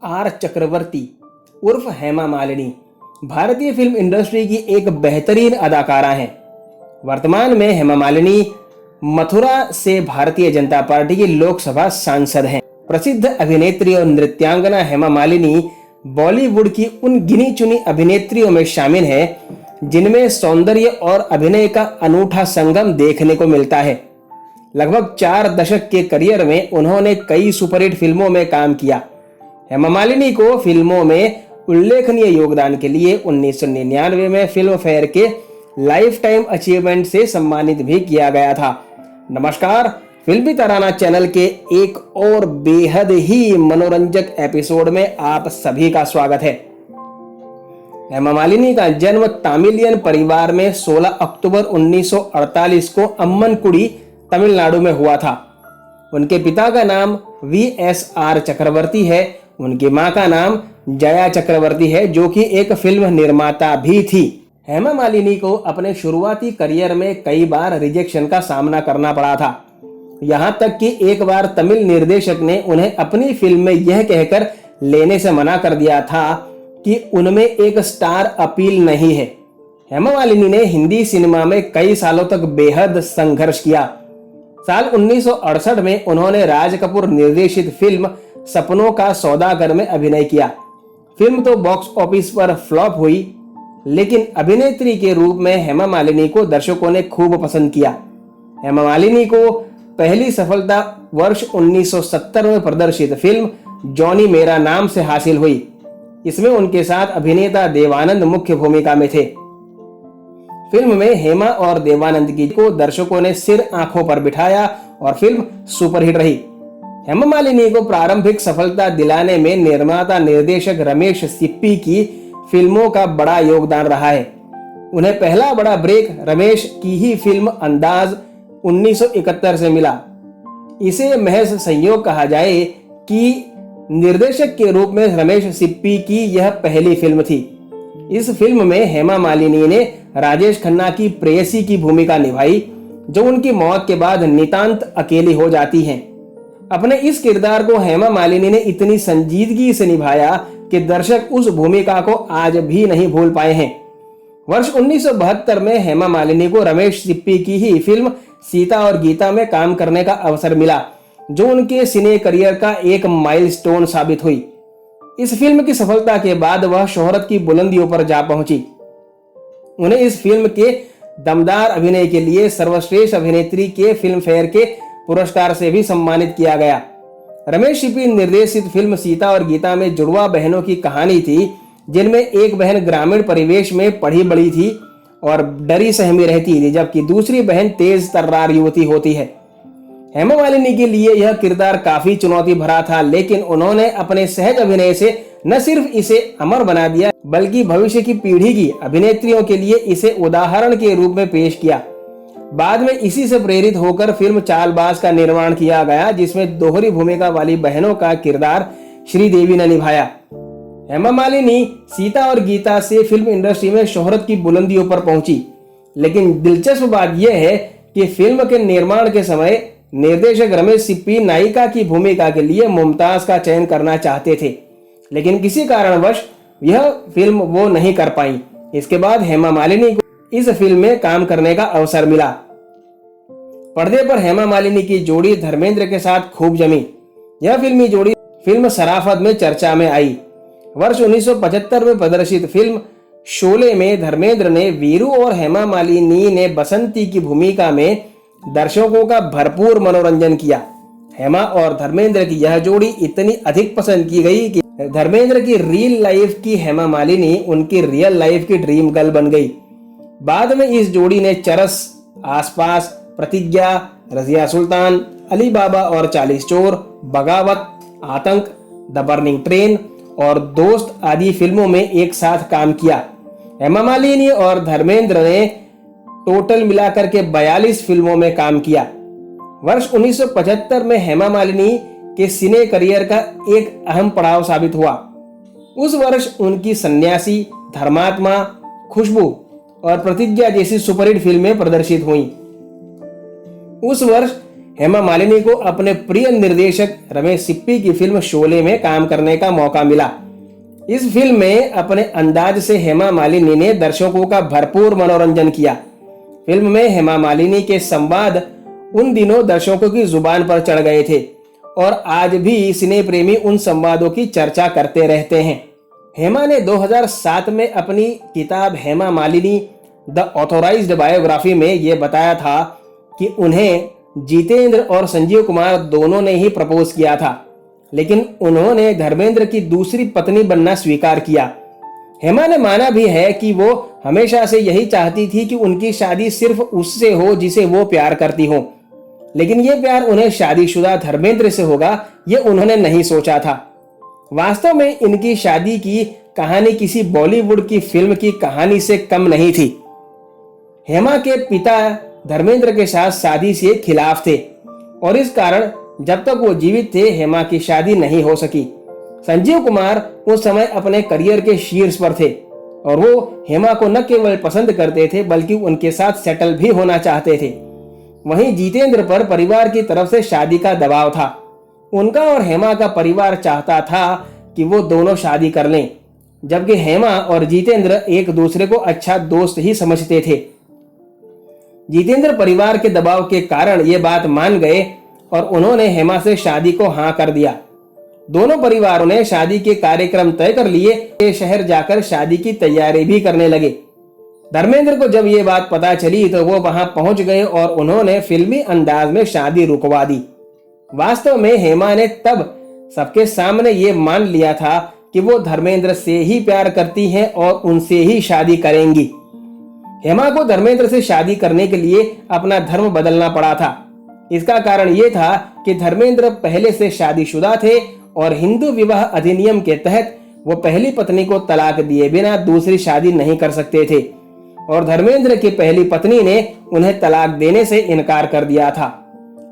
Are चक्रवर्ती उर्फ हेमा मालिनी भारतीय film industry की एक बेहतरीन अदाकारा हैं। वर्तमान में हेमा मालिनी मथुरा से भारतीय जनता पार्टी की लोकसभा सांसद हैं। प्रसिद्ध अभिनेत्री और नृत्यांगना हेमा मालिनी बॉलीवुड की उन गिनी चुनी अभिनेत्रियों में शामिल हैं जिनमें सौंदर्य और अभिनय का अनूठा संगम देखने को मिलता है। लगभग 4 दशक के करियर में उन्होंने कई सुपरहिट फिल्मों में काम किया। हेमा मालिनी को फिल्मों में उल्लेखनीय योगदान के लिए 1999 में फिल्म फेयर के लाइफ टाइम अचीवमेंट से सम्मानित भी किया गया था। नमस्कार, फिल्मी तराना चैनल के एक और बेहद ही मनोरंजक एपिसोड में आप सभी का स्वागत है। हेमा मालिनी का जन्म तमिलियन परिवार में 16 अक्टूबर 1948 को अम्मनकुडी तमिलनाडु में हुआ था। उनके पिता का नाम VSR चक्रवर्ती है। उनकी मां का नाम जया चक्रवर्ती है, जो कि एक फिल्म निर्माता भी थी। हेमा मालिनी को अपने शुरुआती करियर में कई बार रिजेक्शन का सामना करना पड़ा था। यहां तक कि एक बार तमिल निर्देशक ने उन्हें अपनी फिल्म में यह कहकर लेने से मना कर दिया था कि उनमें एक स्टार अपील नहीं है। हेमा मालिनी ने हिंदी सिनेमा में कई सालों तक बेहद संघर्ष किया। साल 1968 में उन्होंने राज कपूर निर्देशित फिल्म सपनों का सौदागर में अभिनय किया। फिल्म तो बॉक्स ऑफिस पर फ्लॉप हुई, लेकिन अभिनेत्री के रूप में हेमा मालिनी को दर्शकों ने खूब पसंद किया। हेमा मालिनी को पहली सफलता वर्ष 1970 में प्रदर्शित फिल्म जॉनी मेरा नाम से हासिल हुई। इसमें उनके साथ अभिनेता देवानंद मुख्य भूमिका में थे। फिल्म में हेमा और देवानंद की को दर्शकों ने सिर आंखों पर बिठाया और फिल्म सुपरहिट रही। हेमा मालिनी को प्रारंभिक सफलता दिलाने में निर्माता निर्देशक रमेश सिप्पी की फिल्मों का बड़ा योगदान रहा है। उन्हें पहला बड़ा ब्रेक रमेश की ही फिल्म अंदाज 1971 से मिला। इसे महज संयोग कहा जाए कि निर्देशक के रूप में रमेश सिप्पी की यह पहली फिल्म थी। इस फिल्म में हेमा मालिनी ने राजेश खन्ना की प्रेयसी की भूमिका निभाई, जो उनकी मौत के बाद नितांत अकेली हो जाती हैं। अपने इस किरदार को हेमा मालिनी ने इतनी संजीदगी से निभाया कि दर्शक उस भूमिका को आज भी नहीं भूल पाए हैं। वर्ष 1972 में हेमा मालिनी को रमेश सिप्पी की ही फिल्म सीता और गीता में काम करने का अवसर मिला, जो उनके सिने करियर का एक माइलस्टोन साबित हुई। इस फिल्म की सफलता के बाद वह शोहरत की बुलंदियों पर जा पहुंची। उन्हें इस फिल्म के दमदार अभिनय के लिए सर्वश्रेष्ठ अभिनेत्री के फिल्म फेयर के पुरस्कार से भी सम्मानित किया गया। रमेश सिप्पी निर्देशित फिल्म सीता और गीता में जुड़वा बहनों की कहानी थी, जिनमें एक बहन ग्रामीण परिवेश में पढ़ी बड़ी थी और डरी सहमी रहती थी, जबकि दूसरी बहन तेज तर्रार युवती होती है। हेमा मालिनी के लिए यह किरदार काफी चुनौती भरा था, लेकिन उन्होंने अपने सहज अभिनय से न सिर्फ इसे अमर बना दिया, बल्कि भविष्य की पीढ़ी की अभिनेत्रियों के लिए इसे उदाहरण के रूप में पेश किया। बाद में इसी से प्रेरित होकर फिल्म चालबाज का निर्माण किया गया, जिसमें दोहरी भूमिका वाली बहनों का किरदार श्रीदेवी ने निभाया। हेमा मालिनी सीता और गीता से फिल्म इंडस्ट्री में शोहरत की बुलंदियों पर पहुंची, लेकिन दिलचस्प बात यह है कि फिल्म के निर्माण के समय निर्देशक रमेश सिप्पी नायिका की भूमिका के लिए मुमताज का चयन करना चाहते थे, लेकिन किसी कारणवश यह फिल्म वो नहीं कर पाई। इसके बाद हेमा मालिनी को इस फिल्म में काम करने का अवसर मिला। पर्दे पर हेमा मालिनी की जोड़ी धर्मेंद्र के साथ खूब जमी। यह फिल्मी जोड़ी फिल्म सराफत में चर्चा में आई। वर्ष 1975 में प्रदर्शित फिल्म शोले में धर्मेंद्र ने वीरू और हेमा मालिनी ने बसंती की भूमिका में दर्शकों का भरपूर मनोरंजन किया। हेमा और धर्मेंद्र की यह जोड़ी इतनी अधिक पसंद की गई कि धर्मेंद्र की रियल लाइफ की हेमा मालिनी उनकी रियल लाइफ की ड्रीम गर्ल बन गई। बाद में इस जोड़ी ने चरस, आसपास, प्रतिज्ञा, रजिया सुल्तान, अली बाबा और 40 चोर, बगावत, आतंक, द बर्निंग ट्रेन और दोस्त आदि फिल्मों में एक साथ काम किया। हेमा मालिनी और धर्मेंद्र ने टोटल मिलाकर के 42 फिल्मों में काम किया। वर्ष 1975 में हेमा मालिनी के सिने करियर का एक अहम पड़ाव साबित हुआ। उस वर्ष उनकी सन्यासी, धर्मात्मा, खुशबू और प्रतिज्ञा जैसी सुपरहिट फिल्में प्रदर्शित हुईं। उस वर्ष हेमा मालिनी को अपने प्रिय निर्देशक रमेश सिप्पी की फिल्म शोले में काम करने का मौका मिला। इस फिल्म में अपने अंदाज से हेमा मालिनी ने दर्शकों का भरपूर मनोरंजन किया। फिल्म में हेमा मालिनी के संवाद उन दिनों दर्शकों की जुबान पर चढ़ गए थे और आज भी सिने प्रेमी उन संवादों की चर्चा करते रहते हैं। हेमा ने 2007 में अपनी किताब Hema Malini the authorised biography में यह बताया था कि उन्हें जितेंद्र और संजीव कुमार दोनों ने ही प्रपोज किया था, लेकिन उन्होंने धर्मेंद्र की दूसरी पत्नी बनना स्वीकार किया। हेमा ने माना भी है कि वो हमेशा से यही चाहती थी कि उनकी शादी सिर्फ उससे हो जिसे वो प्यार करती हो, लेकिन ये प्यार उन्हें शादीशुदा धर्मेंद्र से होगा ये उन्होंने नहीं सोचा था। वास्तव में इनकी शादी की कहानी किसी बॉलीवुड की फिल्म की कहानी से कम नहीं थी। हेमा के पिता धर्मेंद्र के साथ शादी से खिलाफ थे और इस कारण जब तक वो जीवित थे हेमा की शादी नहीं हो सकी। संजीव कुमार उस समय अपने करियर के शीर्ष पर थे और वो हेमा को न केवल पसंद करते थे बल्कि उनके साथ सेटल भी होना चाहते थे। वहीं जितेंद्र पर परिवार की तरफ से शादी का दबाव था। उनका और हेमा का परिवार चाहता था कि वो दोनों शादी कर लें, जबकि हेमा और जितेंद्र एक दूसरे को अच्छा दोस्त ही समझते थे। जितेंद्र परिवार के दबाव के कारण ये बात मान गए और उन्होंने हेमा से शादी को हाँ कर दिया। दोनों परिवारों ने शादी के कार्यक्रम तय कर लिए, शहर जाकर शादी की तैयारी भी करने लगे। धर्मेंद्र को जब ये बात पता चली तो वो वहां पहुंच गए और उन्होंने फिल्मी अंदाज में शादी रुकवा दी। वास्तव में हेमा ने तब सबके सामने ये मान लिया था कि वो धर्मेंद्र से ही प्यार करती हैं और उनसे ही शादी करेंगी। हेमा को धर्मेंद्र से शादी करने के लिए अपना धर्म बदलना पड़ा था। इसका कारण ये था कि धर्मेंद्र पहले से शादीशुदा थे और हिंदू विवाह अधिनियम के तहत वो पहली पत्नी को तलाक दिए बिना दूसरी शादी नहीं कर सकते थे और धर्मेंद्र की पहली पत्नी ने उन्हें तलाक देने से इनकार कर दिया था।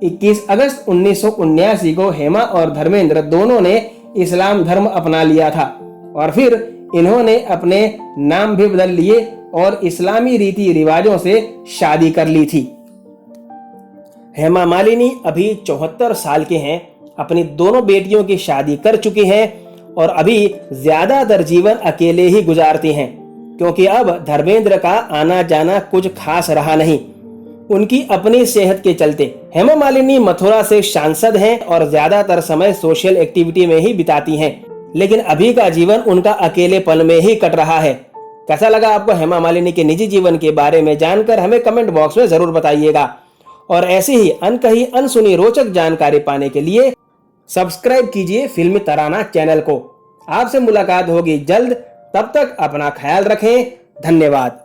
21 अगस्त 1979 को हेमा और धर्मेंद्र दोनों ने इस्लाम धर्म अपना लिया था और फिर इन्होंने अपने नाम भी बदल लिए और इस्लामी रीति रिवाजों से शादी कर ली थी। हेमा मालिनी अभी 74 साल के हैं, अपनी दोनों बेटियों की शादी कर चुकी हैं और अभी ज्यादातर जीवन अकेले ही गुजारती हैं, क्योंकि अब धर्मेंद्र का आना जाना कुछ खास रहा नहीं उनकी अपनी सेहत के चलते। हेमा मालिनी मथुरा से सांसद हैं और ज्यादातर समय सोशल एक्टिविटी में ही बिताती हैं, लेकिन अभी का जीवन उनका अकेलेपन में ही कट रहा है। कैसा लगा आपको हेमा मालिनी के निजी जीवन के बारे में जानकर हमें कमेंट बॉक्स में जरूर बताइएगा और ऐसी ही अनकही अनसुनी रोचक जानकारी पाने के लिए सब्सक्राइब कीजिए फिल्मी तराना चैनल को। आपसे मुलाकात होगी जल्द, तब तक अपना ख्याल रखें। धन्यवाद।